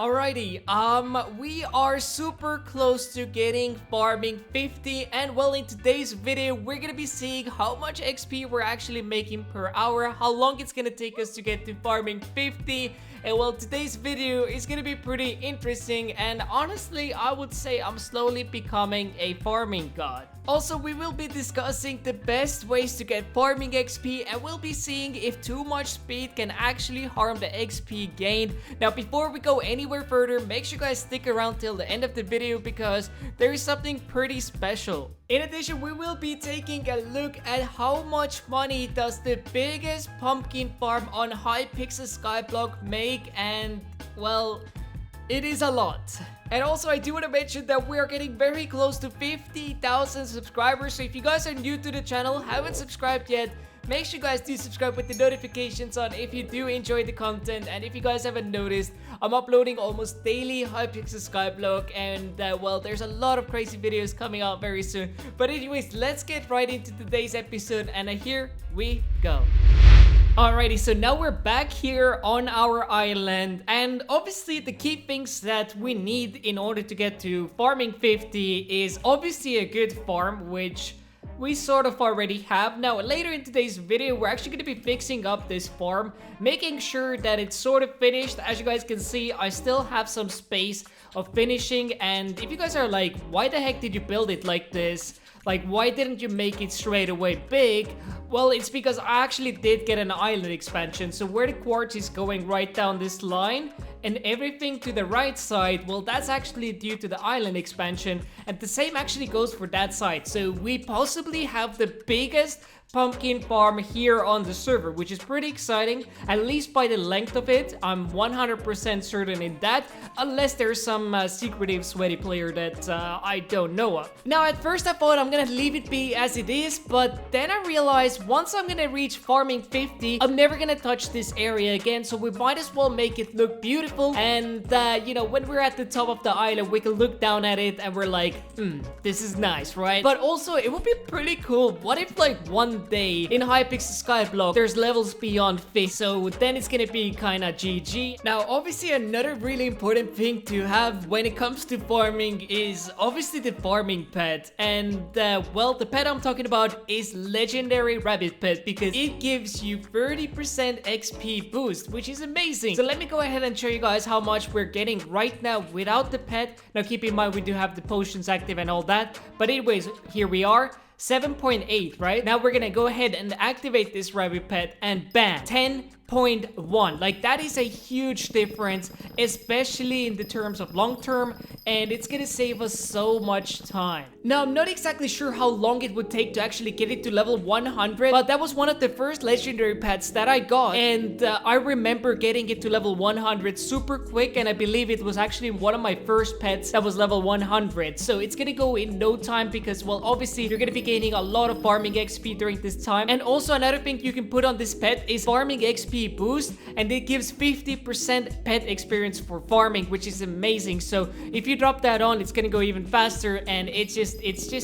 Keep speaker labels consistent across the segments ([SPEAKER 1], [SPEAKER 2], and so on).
[SPEAKER 1] Alrighty, we are super close to getting farming 50, and well, in today's video, we're gonna be seeing how much XP we're actually making per hour, how long it's gonna take us to get to farming 50, and well, today's video is gonna be pretty interesting, and honestly, I would say I'm slowly becoming a farming god. Also, we will be discussing the best ways to get farming XP, and we'll be seeing if too much speed can actually harm the XP gained. Now, before we go anywhere further, make sure you guys stick around till the end of the video because there is something pretty special. In addition, we will be taking a look at how much money does the biggest pumpkin farm on Hypixel Skyblock make, and well, it is a lot. And also, I do want to mention that we are getting very close to 50,000 subscribers. So if you guys are new to the channel, haven't subscribed yet, make sure you guys do subscribe with the notifications on if you do enjoy the content. And if you guys haven't noticed, I'm uploading almost daily Hypixel Skyblock, and well, there's a lot of crazy videos coming out very soon. But anyways, let's get right into today's episode, and here we go. Alrighty, so now we're back here on our island, and obviously the key things that we need in order to get to farming 50 is obviously a good farm, which we sort of already have. Now, later in today's video, we're actually going to be fixing up this farm, making sure that it's sort of finished. As you guys can see, I still have some space of finishing, and if you guys are like, why the heck did you build it like this? Like, why didn't you make it straight away big? Well, it's because I actually did get an island expansion. So where the quartz is going right down this line and everything to the right side, well, that's actually due to the island expansion. And the same actually goes for that side. So we possibly have the biggest pumpkin farm here on the server, which is pretty exciting, at least by the length of it. I'm 100% certain in that, unless there's some secretive sweaty player that I don't know of. Now, at first I thought I'm gonna leave it be as it is, but then I realized once I'm gonna reach farming 50, I'm never gonna touch this area again, so we might as well make it look beautiful. And you know, when we're at the top of the island, we can look down at it and we're like, this is nice, right? But also, it would be pretty cool. What if like one day in Hypixel Skyblock there's levels beyond 50, so then it's gonna be kind of GG. Now, obviously, another really important thing to have when it comes to farming is obviously the farming pet, and well, the pet I'm talking about is legendary rabbit pet, because it gives you 30% XP boost, which is amazing. So let me go ahead and show you guys how much we're getting right now without the pet. Now, keep in mind we do have the potions active and all that, but anyways, here we are. 7.8, right? Now we're gonna go ahead and activate this rabbit pet, and bam, 10.1. Like, that is a huge difference, especially in the terms of long term, and it's gonna save us so much time. Now, I'm not exactly sure how long it would take to actually get it to level 100, but that was one of the first legendary pets that I got, and I remember getting it to level 100 super quick, and I believe it was actually one of my first pets that was level 100. So it's gonna go in no time because, well, obviously you're gonna be gaining a lot of farming XP during this time. And also, another thing you can put on this pet is farming XP boost, and it gives 50% pet experience for farming, which is amazing. So if you drop that on, it's gonna go even faster, and it's just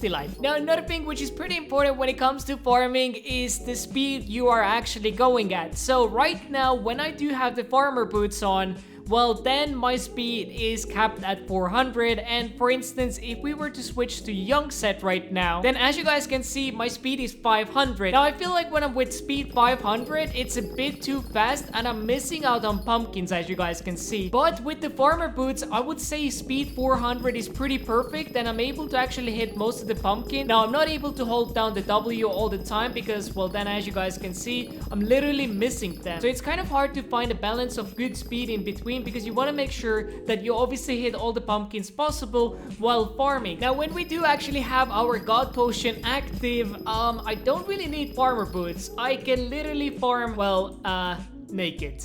[SPEAKER 1] delightful. Now, another thing which is pretty important when it comes to farming is the speed you are actually going at. So right now, when I do have the farmer boots on, well, then my speed is capped at 400, and for instance, if we were to switch to young set right now, then as you guys can see, my speed is 500. Now, I feel like when I'm with speed 500, it's a bit too fast, and I'm missing out on pumpkins, as you guys can see. But with the farmer boots, I would say speed 400 is pretty perfect, and I'm able to actually hit most of the pumpkin. Now, I'm not able to hold down the W all the time because, well, then as you guys can see, I'm literally missing them. So it's kind of hard to find a balance of good speed in between, because you want to make sure that you obviously hit all the pumpkins possible while farming. Now, when we do actually have our god potion active, I don't really need farmer boots. I can literally farm, well, naked.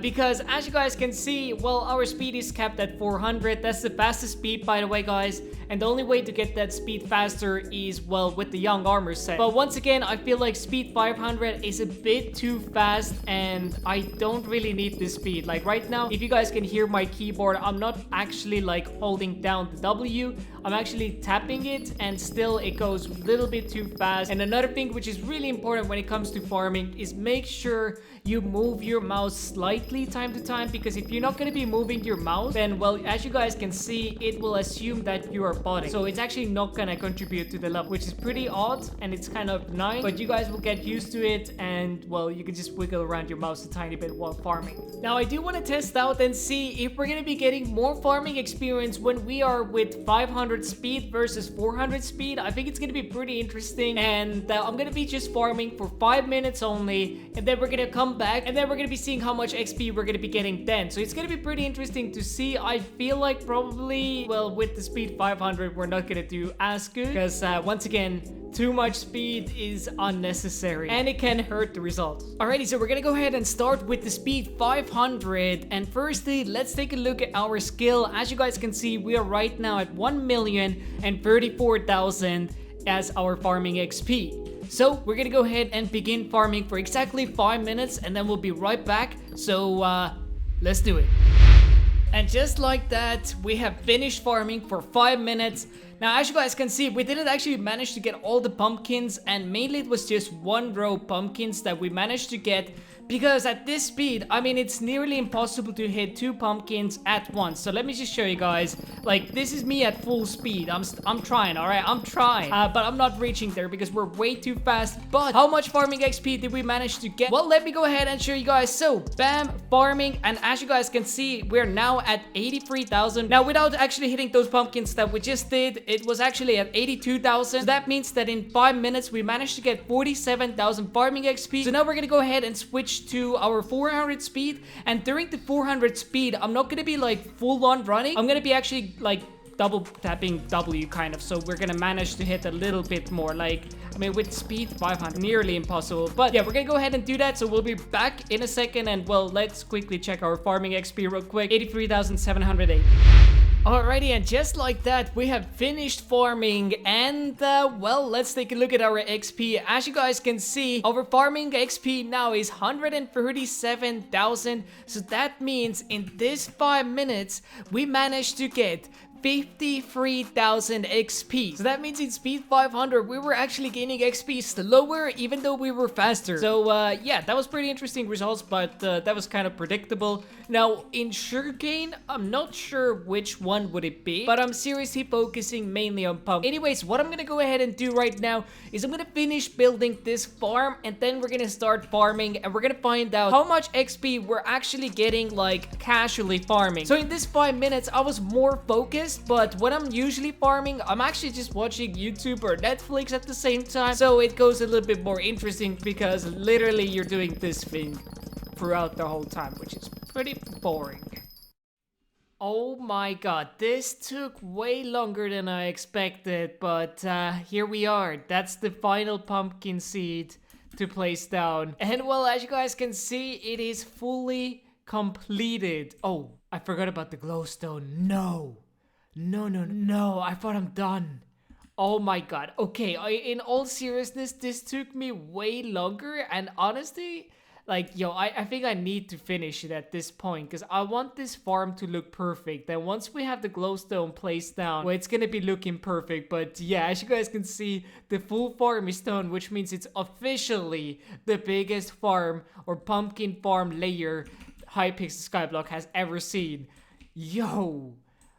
[SPEAKER 1] Because as you guys can see, well, our speed is capped at 400. That's the fastest speed, by the way, guys. And the only way to get that speed faster is, well, with the young armor set. But once again, I feel like speed 500 is a bit too fast, and I don't really need this speed. Like right now, if you guys can hear my keyboard, I'm not actually like holding down the W. I'm actually tapping it, and still it goes a little bit too fast. And another thing which is really important when it comes to farming is make sure you move your mouse slightly time to time, because if you're not going to be moving your mouse, then, well, as you guys can see, it will assume that you are botting. So it's actually not going to contribute to the level, which is pretty odd, and it's kind of nice, but you guys will get used to it, and, well, you can just wiggle around your mouse a tiny bit while farming. Now, I do want to test out and see if we're going to be getting more farming experience when we are with 500 speed versus 400 speed. I think it's going to be pretty interesting, and I'm going to be just farming for 5 minutes only, and then we're going to come back, and then we're going to be seeing how much XP we're going to be getting then. So it's going to be pretty interesting to see. I feel like probably, well, with the speed 500, we're not going to do as good, because once again, too much speed is unnecessary and it can hurt the results. Alrighty, so we're gonna go ahead and start with the speed 500, and firstly, let's take a look at our skill. As you guys can see, we are right now at 1,034,000 as our farming XP. So we're gonna go ahead and begin farming for exactly 5 minutes, and then we'll be right back. So let's do it. And just like that, we have finished farming for 5 minutes. Now, as you guys can see, we didn't actually manage to get all the pumpkins, and mainly it was just 1 row pumpkins that we managed to get, because at this speed, I mean, it's nearly impossible to hit 2 pumpkins at once. So let me just show you guys. Like, this is me at full speed. I'm trying, all right? I'm trying, but I'm not reaching there because we're way too fast. But how much farming XP did we manage to get? Well, let me go ahead and show you guys. So, bam, farming, and as you guys can see, we're now at 83,000. Now, without actually hitting those pumpkins that we just did, it was actually at 82,000. So that means that in 5 minutes, we managed to get 47,000 farming XP. So now we're gonna go ahead and switch to our 400 speed, and during the 400 speed, I'm not gonna be like full on running. I'm gonna be actually like double tapping W kind of, so we're gonna manage to hit a little bit more. Like, I mean, with speed 500, nearly impossible, but yeah, we're gonna go ahead and do that. So we'll be back in a second, and well, let's quickly check our farming XP real quick. 83,708. Alrighty, and just like that, we have finished farming, and well, let's take a look at our XP. As you guys can see, our farming XP now is 137,000. So that means in this 5 minutes, we managed to get 53,000 XP. So that means in speed 500, we were actually gaining XP slower, even though we were faster. So yeah, that was pretty interesting results, but that was kind of predictable. Now, in sugarcane, I'm not sure which one would it be, but I'm seriously focusing mainly on pump. Anyways, what I'm gonna go ahead and do right now is I'm gonna finish building this farm, and then we're gonna start farming, and we're gonna find out how much XP we're actually getting, like, casually farming. So in this 5 minutes, I was more focused, but when I'm usually farming, I'm actually just watching YouTube or Netflix at the same time. So it goes a little bit more interesting, because literally you're doing this thing throughout the whole time, which is pretty boring. Oh my god, this took way longer than I expected, but here we are. That's the final pumpkin seed to place down. And well, as you guys can see, it is fully completed. Oh, I forgot about the glowstone. No, I thought I'm done. Oh my god. Okay, in all seriousness, this took me way longer, and honestly, like, yo, I think I need to finish it at this point, because I want this farm to look perfect. And once we have the glowstone placed down, well, it's gonna be looking perfect. But yeah, as you guys can see, the full farm is done, which means it's officially the biggest farm or pumpkin farm layer Hypixel Skyblock has ever seen. Yo.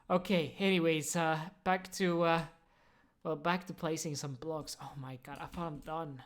[SPEAKER 1] Okay, anyways, back to placing some blocks. Oh my god, I thought I'm done.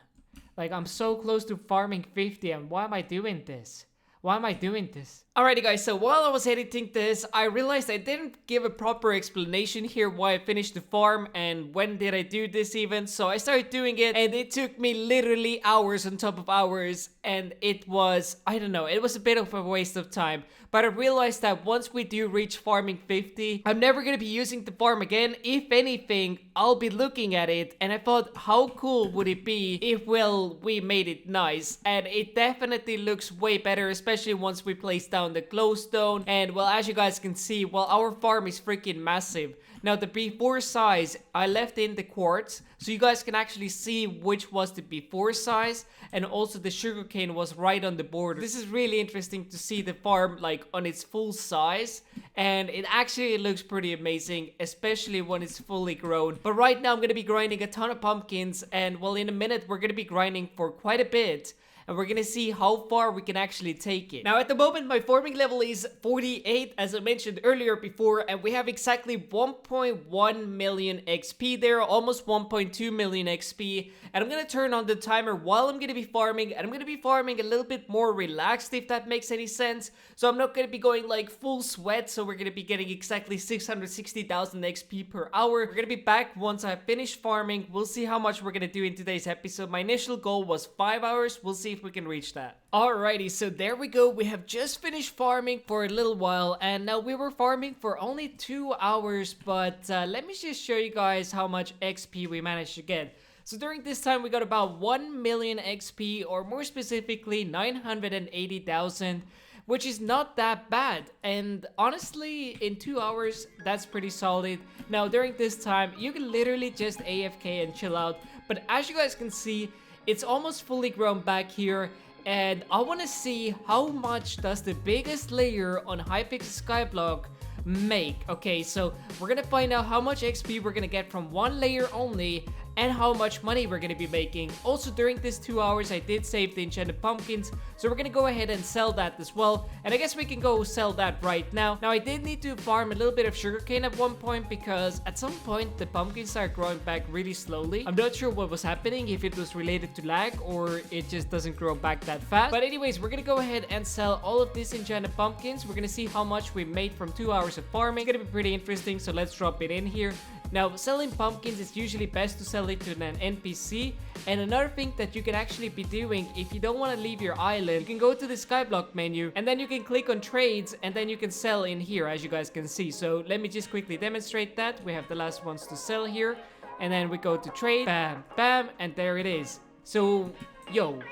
[SPEAKER 1] Like, I'm so close to farming 50, and why am I doing this? Alrighty guys, so while I was editing this, I realized I didn't give a proper explanation here why I finished the farm and when did I do this even. So I started doing it, and it took me literally hours on top of hours, and it was, I don't know, it was a bit of a waste of time. But I realized that once we do reach farming 50, I'm never gonna be using the farm again. If anything, I'll be looking at it, and I thought, how cool would it be if, well, we made it nice? And it definitely looks way better, especially once we place down the glowstone. And well, as you guys can see, well, our farm is freaking massive. Now, the before size, I left in the quartz, so you guys can actually see which was the before size, and also the sugarcane was right on the border. This is really interesting to see the farm like on its full size, and it actually looks pretty amazing, especially when it's fully grown. But right now I'm gonna be grinding a ton of pumpkins, and well, in a minute we're gonna be grinding for quite a bit. and we're gonna see how far we can actually take it. Now, at the moment, my farming level is 48, as I mentioned earlier before, and we have exactly 1.1 million XP there, almost 1.2 million XP, and I'm gonna turn on the timer while I'm gonna be farming, and I'm gonna be farming a little bit more relaxed, if that makes any sense. So I'm not gonna be going like full sweat, so we're gonna be getting exactly 660,000 XP per hour. We're gonna be back once I finish farming. We'll see how much we're gonna do in today's episode. My initial goal was 5 hours. We'll see if we can reach that. Alrighty, so there we go. We have just finished farming for a little while, and now we were farming for only 2 hours, but let me just show you guys how much XP we managed to get. So during this time, we got about 1 million XP, or more specifically 980,000, which is not that bad. And honestly, in 2 hours, that's pretty solid. Now, during this time, you can literally just AFK and chill out. But as you guys can see, it's almost fully grown back here. And I want to see how much does the biggest layer on Hypixel Skyblock make. Okay, so we're gonna find out how much XP we're gonna get from one layer only, and how much money we're gonna be making. Also, during this 2 hours, I did save the enchanted pumpkins, so we're gonna go ahead and sell that as well. And I guess we can go sell that right now. Now, I did need to farm a little bit of sugarcane at one point, because at some point the pumpkins started growing back really slowly. I'm not sure what was happening, if it was related to lag or it just doesn't grow back that fast. But anyways, we're gonna go ahead and sell all of these enchanted pumpkins. We're gonna see how much we made from 2 hours of farming. It's gonna be pretty interesting, so let's drop it in here. Now, selling pumpkins is usually best to sell it to an NPC. And another thing that you can actually be doing, if you don't want to leave your island, you can go to the Skyblock menu, and then you can click on trades, and then you can sell in here, as you guys can see. So let me just quickly demonstrate that. We have the last ones to sell here, and then we go to trade, bam, bam, and there it is. So, yo,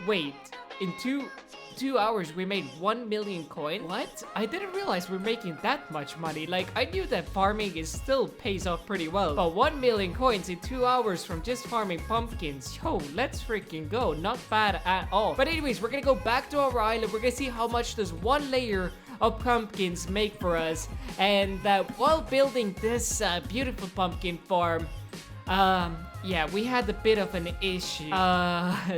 [SPEAKER 1] wait, in two hours we made 1 million coin. What? I didn't realize we're making that much money. Like, I knew that farming is still pays off pretty well, but 1 million coins in 2 hours from just farming pumpkins. Yo, let's freaking go. Not bad at all. But anyways, we're gonna go back to our island. We're gonna see how much does one layer of pumpkins make for us, and while building this beautiful pumpkin farm, yeah, we had a bit of an issue.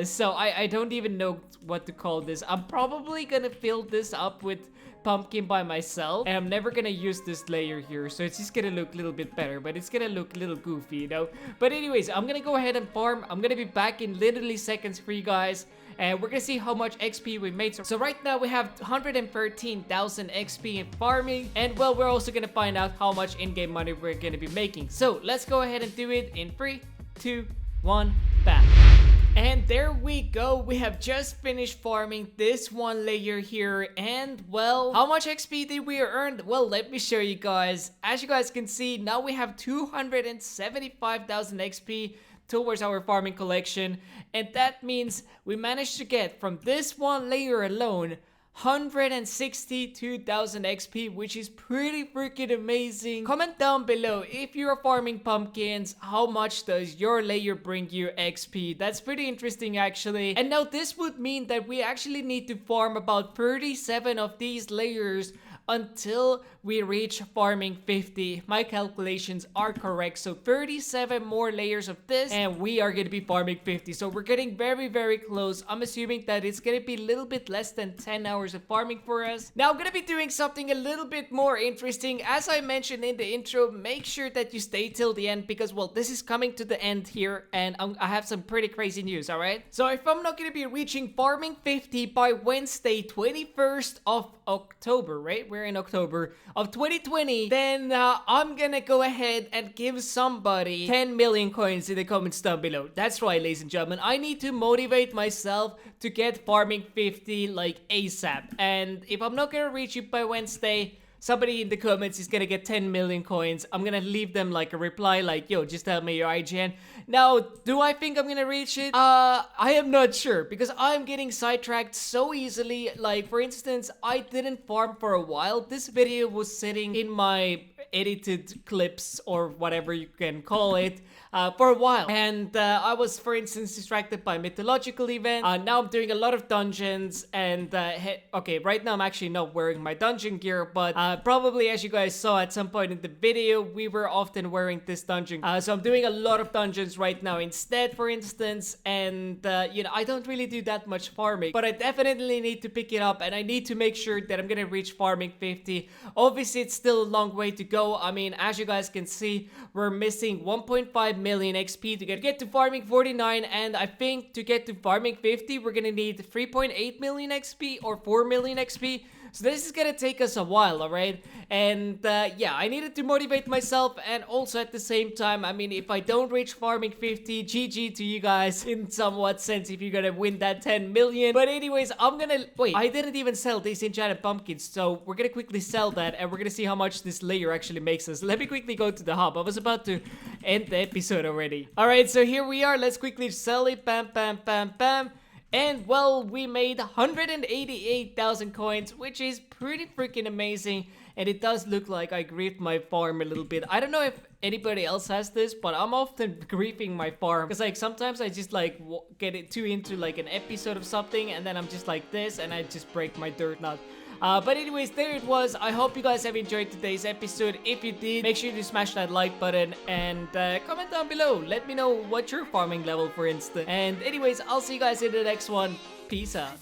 [SPEAKER 1] So I don't even know what to call this. I'm probably gonna fill this up with pumpkin by myself, and I'm never gonna use this layer here, so it's just gonna look a little bit better, but it's gonna look a little goofy, you know. But anyways, I'm gonna go ahead and farm. I'm gonna be back in literally seconds for you guys, and we're gonna see how much XP we made. So right now we have 113,000 XP in farming, and well, we're also gonna find out how much in-game money we're gonna be making. So let's go ahead and do it in 3, 2, 1, bam. And there we go. We have just finished farming this one layer here, and well, how much XP did we earn? Well, let me show you guys. As you guys can see, now we have 275,000 XP towards our farming collection, and that means we managed to get from this one layer alone 162,000 XP, which is pretty freaking amazing. Comment down below if you're farming pumpkins, how much does your layer bring you XP? That's pretty interesting actually. And now this would mean that we actually need to farm about 37 of these layers until we reach farming 50. My calculations are correct. So 37 more layers of this, and we are going to be farming 50. So we're getting very, very close. I'm assuming that it's going to be a little bit less than 10 hours of farming for us. Now I'm going to be doing something a little bit more interesting. As I mentioned in the intro, make sure that you stay till the end, because well, this is coming to the end here, and I have some pretty crazy news, alright? So if I'm not going to be reaching farming 50 by Wednesday 21st of October, right? We're in October of 2020, then I'm gonna go ahead and give somebody 10 million coins in the comments down below. That's right, ladies and gentlemen. I need to motivate myself to get farming 50 like ASAP. And if I'm not gonna reach it by Wednesday, somebody in the comments is gonna get 10 million coins. I'm gonna leave them like a reply like, yo, just tell me your IGN. Now, do I think I'm gonna reach it? I am not sure, because I'm getting sidetracked so easily. Like, for instance, I didn't farm for a while. This video was sitting in my edited clips or whatever you can call it for a while. And I was, for instance, distracted by mythological event. Now I'm doing a lot of dungeons, and okay, right now I'm actually not wearing my dungeon gear, but probably as you guys saw at some point in the video, we were often wearing this dungeon. So I'm doing a lot of dungeons right now instead, for instance, and you know, I don't really do that much farming, but I definitely need to pick it up, and I need to make sure that I'm gonna reach farming 50. Obviously, it's still a long way to go. I mean, as you guys can see, we're missing 1.5 million XP to get to farming 49, and I think to get to farming 50, we're gonna need 3.8 million XP or 4 million XP. So this is gonna take us a while, alright? And yeah, I needed to motivate myself, and also at the same time, I mean, if I don't reach farming 50, GG to you guys in somewhat sense if you're gonna win that 10 million. But anyways, I'm gonna... Wait, I didn't even sell these enchanted pumpkins, so we're gonna quickly sell that, and we're gonna see how much this layer actually makes us. Let me quickly go to the hub. I was about to end the episode already. Alright, so here we are. Let's quickly sell it. Bam, bam, bam, bam. And well, we made 188,000 coins, which is pretty freaking amazing. And it does look like I griefed my farm a little bit. I don't know if anybody else has this, but I'm often griefing my farm. Because like sometimes I just like get it too into like an episode of something, and then I'm just like this, and I just break my dirt nut. But anyways, there it was. I hope you guys have enjoyed today's episode. If you did, make sure to smash that like button and comment down below. Let me know what's your farming level, for instance. And anyways, I'll see you guys in the next one. Peace out.